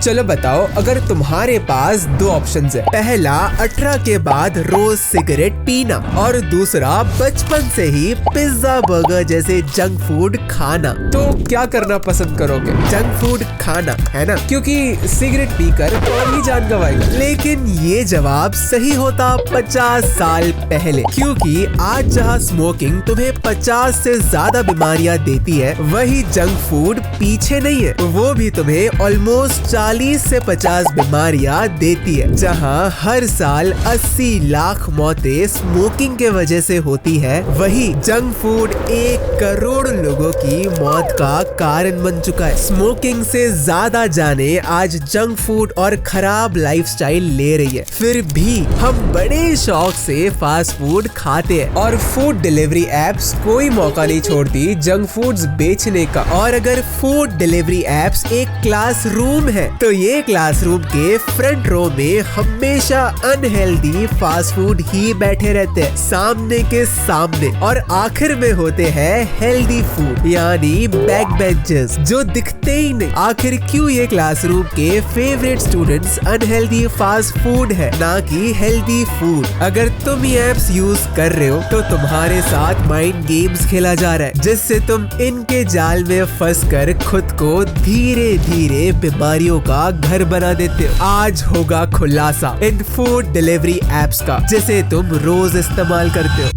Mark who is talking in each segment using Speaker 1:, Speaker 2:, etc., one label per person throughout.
Speaker 1: चलो बताओ, अगर तुम्हारे पास दो ऑप्शंस है, पहला 18 के बाद रोज सिगरेट पीना और दूसरा बचपन से ही पिज्जा बर्गर जैसे जंक फूड खाना, तो क्या करना पसंद करोगे? जंक फूड खाना, है ना, क्योंकि सिगरेट पीकर कौन ही जान गवाएगा। लेकिन ये जवाब सही होता 50 साल पहले, क्योंकि आज जहाँ स्मोकिंग तुम्हें 50 से ज्यादा बीमारियां देती है, वही जंक फूड पीछे नहीं है, वो भी तुम्हें ऑलमोस्ट 40 से 50 बीमारियां देती है। जहाँ हर साल 80 लाख मौतें स्मोकिंग के वजह से होती है, वही जंक फूड 1 करोड़ लोगों की मौत का कारण बन चुका है। स्मोकिंग से ज्यादा जाने आज जंक फूड और खराब लाइफस्टाइल ले रही है, फिर भी हम बड़े शौक से फास्ट फूड खाते हैं और फूड डिलीवरी एप्स कोई मौका नहीं छोड़ती जंक फूड्स बेचने का। और अगर फूड डिलीवरी एप्स एक क्लासरूम है, तो ये क्लासरूम के फ्रंट रो में हमेशा अनहेल्दी फास्ट फूड ही बैठे रहते हैं, सामने के सामने, और आखिर में होते हैं हेल्दी फूड, यानी बैक बेंचर्स जो दिखते ही नहीं। आखिर क्यों ये क्लासरूम के favourite students unhealthy fast food है, ना कि हेल्दी फूड? अगर तुम ये एप्स यूज कर रहे हो तो तुम्हारे साथ माइंड गेम्स खेला जा रहा है, जिससे तुम इनके जाल में फंसकर खुद को धीरे धीरे बीमारियों का घर बना देते हो। आज होगा खुलासा इन फूड डिलीवरी एप्स का, जिसे तुम रोज इस्तेमाल करते हो।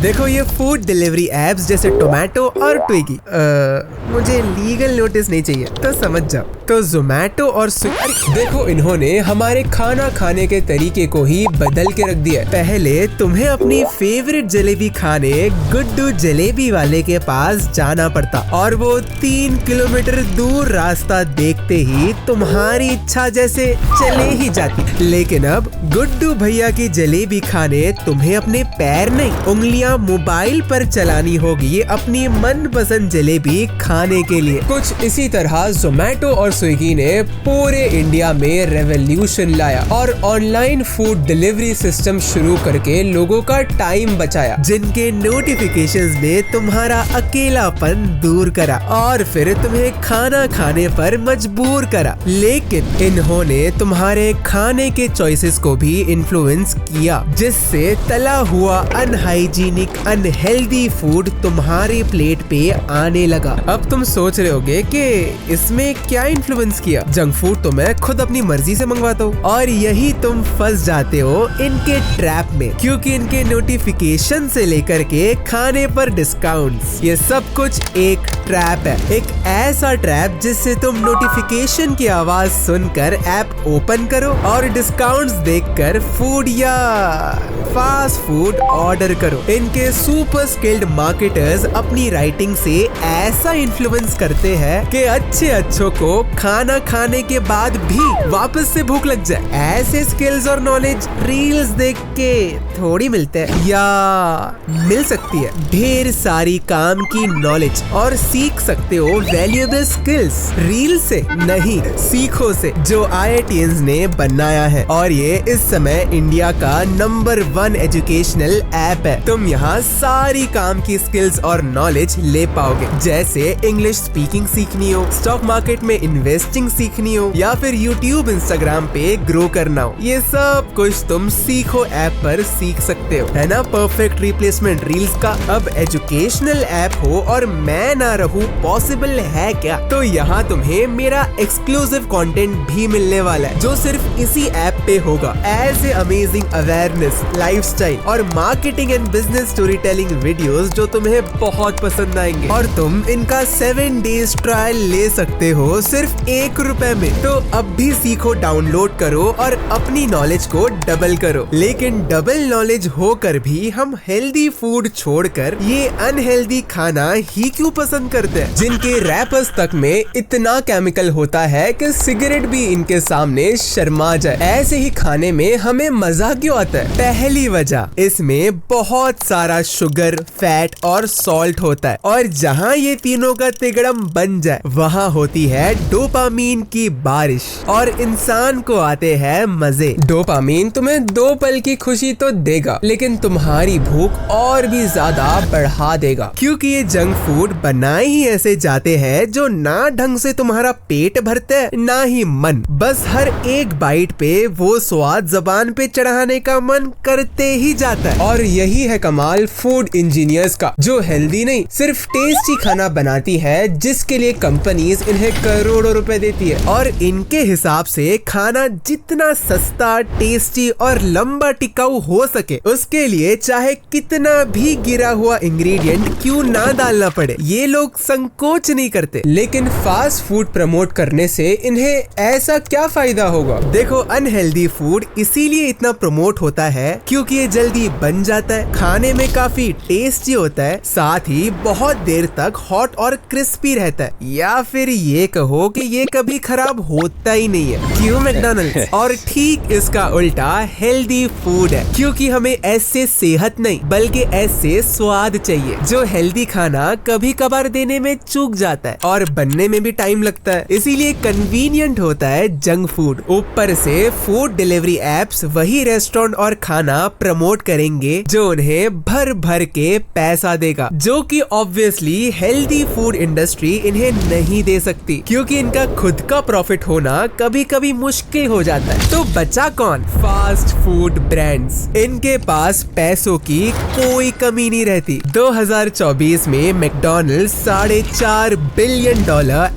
Speaker 1: देखो, ये फूड डिलीवरी एप्स जैसे टोमेटो और ट्विगी, मुझे लीगल नोटिस नहीं चाहिए तो समझ जाओ। तो जोमेटो और स्विगी, देखो इन्होंने हमारे खाना खाने के तरीके को ही बदल के रख दिया है। पहले तुम्हें अपनी फेवरेट जलेबी खाने गुड्डू जलेबी वाले के पास जाना पड़ता और वो 3 किलोमीटर दूर रास्ता देखते ही तुम्हारी इच्छा जैसे चले ही जाती। लेकिन अब गुड्डू भैया की जलेबी खाने तुम्हें अपने पैर नहीं, उंगलियां मोबाइल पर चलानी होगी अपनी मनपसंद जलेबी खाने के लिए। कुछ इसी तरह जोमेटो और स्विगी ने पूरे इंडिया में रेवोल्यूशन लाया और ऑनलाइन फूड डिलीवरी सिस्टम शुरू करके लोगों का टाइम बचाया, जिनके नोटिफिकेशंस ने तुम्हारा अकेलापन दूर करा और फिर तुम्हें खाना खाने पर मजबूर करा। लेकिन इन्होंने तुम्हारे खाने के चॉइसेस को भी इन्फ्लुएंस किया, जिससे तला हुआ अनहाइजीनिक अनहेल्दी फूड तुम्हारे प्लेट पे आने लगा। अब तुम सोच रहे होगे कि इसमें क्या इन्फ्लुएंस किया? जंक फूड तो मैं खुद अपनी मर्जी से मंगवाता हूँ, और यही तुम फंस जाते हो इनके ट्रैप में, क्योंकि इनके नोटिफिकेशन से लेकर के खाने पर डिस्काउंट्स, ये सब कुछ एक ट्रैप है। एक ऐसा ट्रैप जिससे तुम नोटिफिकेशन की आवाज सुनकर ऐप ओपन करो और डिस्काउंट्स देखकर फूड या फास्ट फूड ऑर्डर करो। इनके सुपर स्किल्ड मार्केटर्स अपनी राइटिंग से ऐसा इन्फ्लुएंस करते हैं कि अच्छों को खाना खाने के बाद भी वापस से भूख लग जाए। ऐसे स्किल्स और नॉलेज रील्स देख के थोड़ी मिलते हैं, या मिल सकती है ढेर सारी काम की नॉलेज, और सीख सकते हो वैल्यूएबल स्किल्स रील से नहीं, सीखो से, जो IITians ने बनाया है। और ये इस समय इंडिया का नंबर 1 एजुकेशनल ऐप है। तुम यहाँ सारी काम की स्किल्स और नॉलेज ले पाओगे, जैसे इंग्लिश स्पीकिंग सीखनी हो, स्टॉक मार्केट में इन्वेस्टिंग सीखनी हो, या फिर यूट्यूब इंस्टाग्राम पे ग्रो करना हो। ये सब कुछ तुम सीखो ऐप पर सीख सकते हो, है ना? परफेक्ट रिप्लेसमेंट रील्स का। अब एजुकेशनल ऐप हो और मैं ना रहूं, पॉसिबल है क्या? तो यहाँ तुम्हें मेरा एक्सक्लूसिव कंटेंट भी मिलने वाला है, जो सिर्फ इसी ऐप पे होगा। ऐसे अमेजिंग अवेयरनेस, लाइफस्टाइल और marketing and business story telling videos जो तुम्हें बहुत पसंद आएंगे, और तुम इनका 7 डेज ट्रायल ले सकते हो सिर्फ ₹1 में। तो अब भी सीखो, डाउनलोड करो और अपनी नॉलेज को डबल करो। लेकिन डबल नॉलेज होकर भी हम हेल्दी फूड छोड़कर ये अनहेल्दी खाना ही क्यों पसंद करते हैं, जिनके रैपर्स तक में इतना केमिकल होता है कि सिगरेट भी इनके सामने शर्मा जाए। ऐसे ही खाने में हमें मजा क्यों आता है? पहली यही वजह, इसमें बहुत सारा शुगर, फैट और सॉल्ट होता है, और जहाँ ये तीनों का तिगड़म बन जाए वहाँ होती है डोपामीन की बारिश और इंसान को आते हैं मजे। डोपामीन तुम्हें 2 पल की खुशी तो देगा, लेकिन तुम्हारी भूख और भी ज्यादा बढ़ा देगा, क्योंकि ये जंक फूड बनाए ही ऐसे जाते हैं जो ना ढंग से तुम्हारा पेट भरते हैं ना ही मन। बस हर एक बाइट पे वो स्वाद जबान पे चढ़ाने का मन करते ही जाता है। और यही है कमाल फूड इंजीनियर्स का, जो हेल्दी नहीं सिर्फ टेस्टी खाना बनाती है, जिसके लिए कंपनीज इन्हें करोड़ों रुपए देती है। और इनके हिसाब से खाना जितना सस्ता, टेस्टी और लंबा टिकाऊ हो सके, उसके लिए चाहे कितना भी गिरा हुआ इंग्रेडिएंट क्यों ना डालना पड़े, ये लोग संकोच नहीं करते। लेकिन फास्ट फूड प्रमोट करने से इन्हें ऐसा क्या फायदा होगा? देखो, अनहेल्दी फूड इसीलिए इतना प्रमोट होता है क्योंकि ये जल्दी बन जाता है, खाने में काफी टेस्टी होता है, साथ ही बहुत देर तक हॉट और क्रिस्पी रहता है, या फिर ये कहो कि ये कभी खराब होता ही नहीं है। क्यों मैकडॉनल्ड्स? और ठीक इसका उल्टा हेल्दी फूड है, क्योंकि हमें ऐसे सेहत नहीं बल्कि ऐसे स्वाद चाहिए। जो हेल्दी खाना कभी कभार देने में चूक जाता है और बनने में भी टाइम लगता है, इसीलिए कन्वीनियंट होता है जंक फूड। ऊपर से फूड डिलीवरी एप्स वही रेस्टोरेंट और खाना प्रमोट करेंगे जो उन्हें भर भर के पैसा देगा, जो कि ऑब्वियसली हेल्दी फूड इंडस्ट्री इन्हें नहीं दे सकती, क्योंकि इनका खुद का प्रॉफिट होना कभी कभी मुश्किल हो जाता है। तो बचा कौन? Fast food brands. इनके पास पैसों की कोई कमी नहीं रहती। 2024 में मैकडॉनल्ड्स $4.5 बिलियन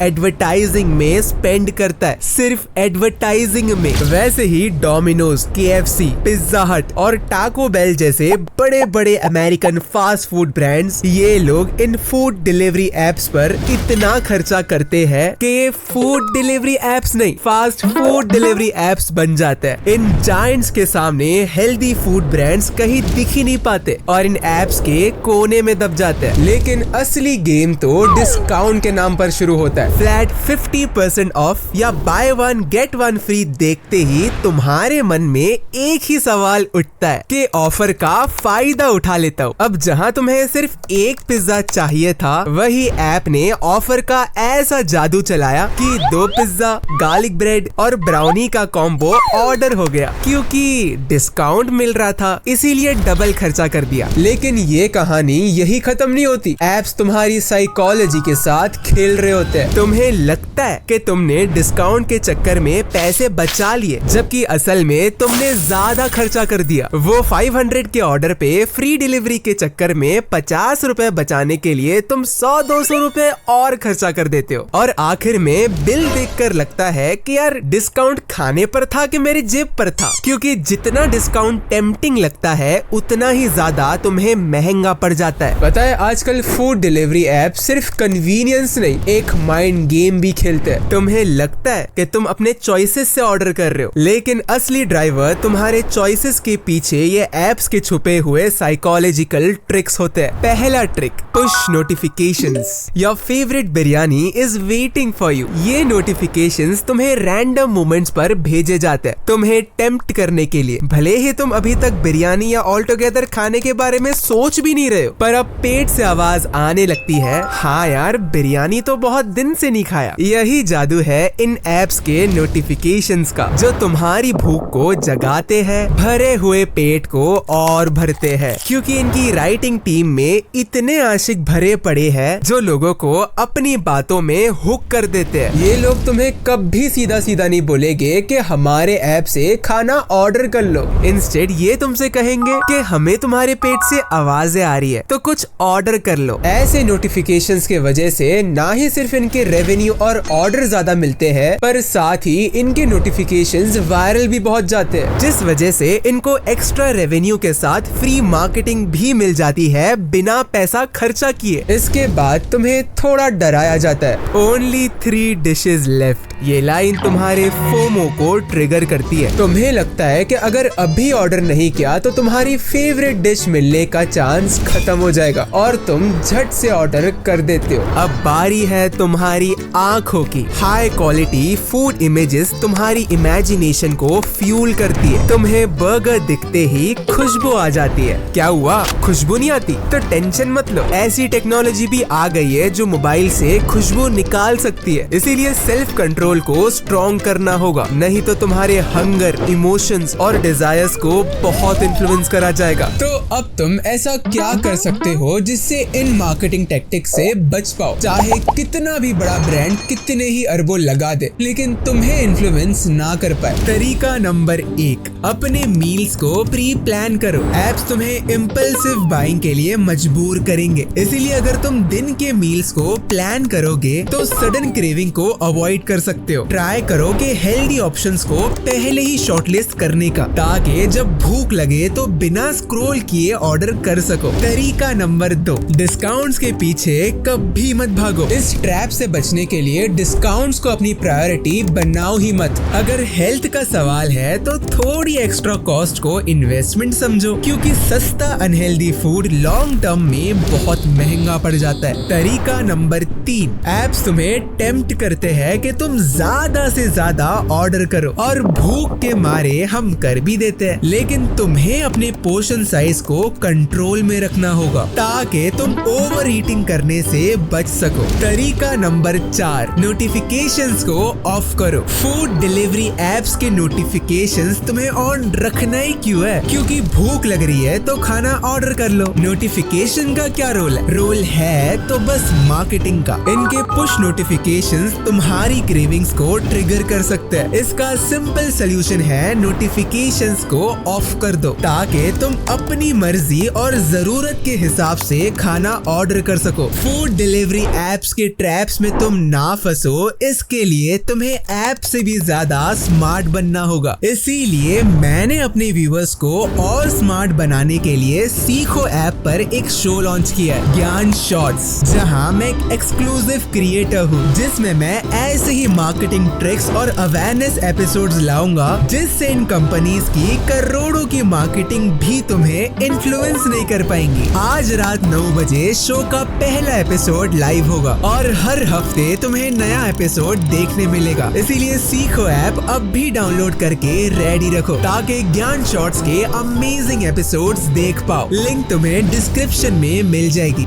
Speaker 1: एडवर्टाइजिंग में स्पेंड करता है, सिर्फ एडवर्टाइजिंग में। वैसे ही डोमिनोज, KFC, पिज्जा हट और टाको बेल जैसे बड़े बड़े अमेरिकन फास्ट फूड ब्रांड्स, ये लोग इन फूड डिलीवरी एप्स पर इतना खर्चा करते हैं कि ये फूड डिलीवरी एप्स नहीं, फास्ट फूड डिलीवरी एप्स बन जाते हैं। इन जायंट्स के सामने हेल्दी फूड ब्रांड्स कहीं दिख ही नहीं पाते और इन एप्स के कोने में दब जाते हैं। लेकिन असली गेम तो डिस्काउंट के नाम पर शुरू होता है। फ्लैट 50% ऑफ या बाय 1 गेट 1 फ्री देखते ही तुम्हारे मन में एक ही सवाल उठता है कि ऑफर का फायदा उठा लेता हूँ। अब जहाँ तुम्हें सिर्फ एक पिज्जा चाहिए था, वही ऐप ने ऑफर का ऐसा जादू चलाया कि 2 पिज्जा, गार्लिक ब्रेड और ब्राउनी का कॉम्बो ऑर्डर हो गया, क्योंकि डिस्काउंट मिल रहा था, इसीलिए डबल खर्चा कर दिया। लेकिन ये कहानी यही खत्म नहीं होती। एप्स तुम्हारी साइकोलॉजी के साथ खेल रहे होते हैं। तुम्हें लगता है कि तुमने डिस्काउंट के चक्कर में पैसे बचा लिए, जबकि असल में तुमने ज्यादा खर्चा कर दिया। वो 500 के ऑर्डर पे फ्री डिलीवरी के चक्कर में 50 रुपए बचाने के लिए तुम 100-200 रुपए और खर्चा कर देते हो, और आखिर में बिल देखकर लगता है कि यार डिस्काउंट खाने पर था कि मेरी जेब पर था, क्योंकि जितना डिस्काउंट टेम्पटिंग लगता है उतना ही ज्यादा तुम्हें महंगा पड़ जाता है। पता है, आजकल फूड डिलीवरी ऐप सिर्फ कन्वीनियंस नहीं, एक माइंड गेम भी खेलते हैं। तुम्हें लगता है कि तुम अपने चॉइसेस से ऑर्डर कर रहे हो, लेकिन असली ड्राइवर तुम्हारे चॉइसेस के पीछे ये एप्स के छुपे हुए साइकोलॉजिकल ट्रिक्स होते हैं। पहला trick, push notifications. Your favourite biryani is waiting for you. ये नोटिफिकेशंस तुम्हें रैंडम मोमेंट्स पर भेजे जाते हैं, तुम्हें टेम्प्ट करने के लिए। भले ही तुम अभी तक बिरयानी या ऑल टुगेदर खाने के बारे में सोच भी नहीं रहे हो, पर अब पेट से आवाज आने लगती है, हाँ यार बिरयानी तो बहुत दिन से नहीं खाया। यही जादू है इन एप्स के नोटिफिकेशंस का, जो तुम्हारी भूख को जगाते हैं, भरे हुए पेट को और भरते हैं, क्योंकि इनकी राइटिंग टीम में इतने आशिक भरे पड़े हैं जो लोगों को अपनी बातों में हुक कर देते हैं। ये लोग तुम्हें कभी सीधा सीधा नहीं बोलेंगे कि हमारे ऐप से खाना ऑर्डर कर लो। इंस्टेड ये तुमसे कहेंगे कि हमें तुम्हारे पेट से आवाजें आ रही है तो कुछ ऑर्डर कर लो। ऐसे नोटिफिकेशंस के वजह से ना ही सिर्फ इनके रेवेन्यू और ऑर्डर ज्यादा मिलते हैं, पर साथ ही इनके नोटिफिकेशंस वायरल भी बहुत जाते हैं, जिस वजह से इनको एक्स्ट्रा रेवेन्यू के साथ फ्री मार्केटिंग भी मिल जाती है बिना पैसा खर्चा किए। इसके बाद तुम्हें थोड़ा डराया जाता है, ओनली 3 डिशेज लेफ्ट। ये लाइन तुम्हारे फोमो को ट्रिगर करती है। तुम्हें लगता है कि अगर अभी ऑर्डर नहीं किया तो तुम्हारी फेवरेट डिश मिलने का चांस खत्म हो जाएगा और तुम झट से ऑर्डर कर देते हो। अब बारी है तुम्हारी आंखों की। हाई क्वालिटी फूड इमेजेस तुम्हारी इमेजिनेशन को फ्यूल करती है। तुम्हें बर्गर दिखते ही खुशबू आ जाती है। क्या हुआ, खुशबू नहीं आती? तो टेंशन मत लो, ऐसी टेक्नोलॉजी भी आ गई है जो मोबाइल से खुशबू निकाल सकती है। इसीलिए सेल्फ कंट्रोल को स्ट्रॉन्ग करना होगा, नहीं तो तुम्हारे हंगर, इमोशंस और डिजायर्स को बहुत इन्फ्लुएंस करा जाएगा।
Speaker 2: तो अब तुम ऐसा क्या कर सकते हो जिससे इन मार्केटिंग टैक्टिक्स से बच पाओ? चाहे कितना भी बड़ा ब्रांड कितने ही अरबों लगा दे, लेकिन तुम्हें इन्फ्लुएंस ना कर पाए।
Speaker 1: तरीका नंबर 1, अपने मील्स को प्री प्लान करो। एप्स तुम्हें इम्पल्सिव बाइंग के लिए मजबूर करेंगे, इसीलिए अगर तुम दिन के मील्स को प्लान करोगे तो सडन क्रेविंग को अवॉइड कर सकते हो। ट्राई करो कि हेल्दी ऑप्शंस को पहले ही शॉर्टलिस्ट करने का, ताकि जब भूख लगे तो बिना स्क्रॉल किए ऑर्डर कर सको। तरीका नंबर 2, डिस्काउंट्स के पीछे कभी मत भागो।
Speaker 2: इस ट्रैप से बचने के लिए डिस्काउंट्स को अपनी प्रायोरिटी बनाओ ही मत।
Speaker 1: अगर हेल्थ का सवाल है तो थोड़ी एक्स्ट्रा कॉस्ट को इन्वेस्टमेंट समझो, क्योंकि सस्ता अनहेल्दी फूड लॉन्ग टर्म में बहुत महंगा पड़ जाता है। तरीका नंबर 3, एप्स तुम्हें टेम्प्ट करते हैं कि तुम ज्यादा से ज्यादा ऑर्डर करो, और भूख के मारे हम कर भी देते हैं, लेकिन तुम्हें अपने पोर्शन साइज को कंट्रोल में रखना होगा ताकि तुम ओवर ईटिंग करने से बच सको। तरीका नंबर 4, नोटिफिकेशंस को ऑफ करो। फूड डिलीवरी एप्स के नोटिफिकेशंस तुम्हें ऑन रखना ही क्यों है? क्योंकि भूख लग रही है तो खाना ऑर्डर कर लो। नोटिफिकेशन का क्या रोल है? रोल है तो बस मार्केटिंग का। इनके पुश नोटिफिकेशंस तुम्हारी क्रेविंग्स को ट्रिगर कर सकते हैं। इसका सिंपल सोल्यूशन है नोटिफिकेशंस को ऑफ कर दो, ताकि तुम अपनी मर्जी और जरूरत के हिसाब से खाना ऑर्डर कर सको। फूड डिलीवरी एप्स के ट्रैप्स में तुम ना फंसो, इसके लिए तुम्हें ऐप से भी ज्यादा स्मार्ट बनना होगा। इसीलिए मैंने अपने व्यूअर्स को और स्मार्ट बनाने के लिए सीखो ऐप पर एक शो लॉन्च किया है, ज्ञान शॉर्ट्स, जहां मैं एक एक्सक्लूसिव क्रिएटर हूं, जिसमें मैं ऐसे ही मार्केटिंग ट्रिक्स और अवेयरनेस एपिसोड्स लाऊंगा, जिससे इन कंपनीज की करोड़ों की मार्केटिंग भी तुम्हें इन्फ्लुएंस नहीं कर पाएंगी। आज रात 9 बजे शो का पहला एपिसोड लाइव होगा और हर हफ्ते तुम्हें नया एपिसोड देखने मिलेगा। इसीलिए सीखो ऐप अब भी डाउनलोड करके रेडी रखो, ताकि ज्ञान शॉर्ट्स के अमेजिंग एपिसोड्स देख पाओ। लिंक तुम्हें डिस्क्रिप्शन में मिल जाएगी।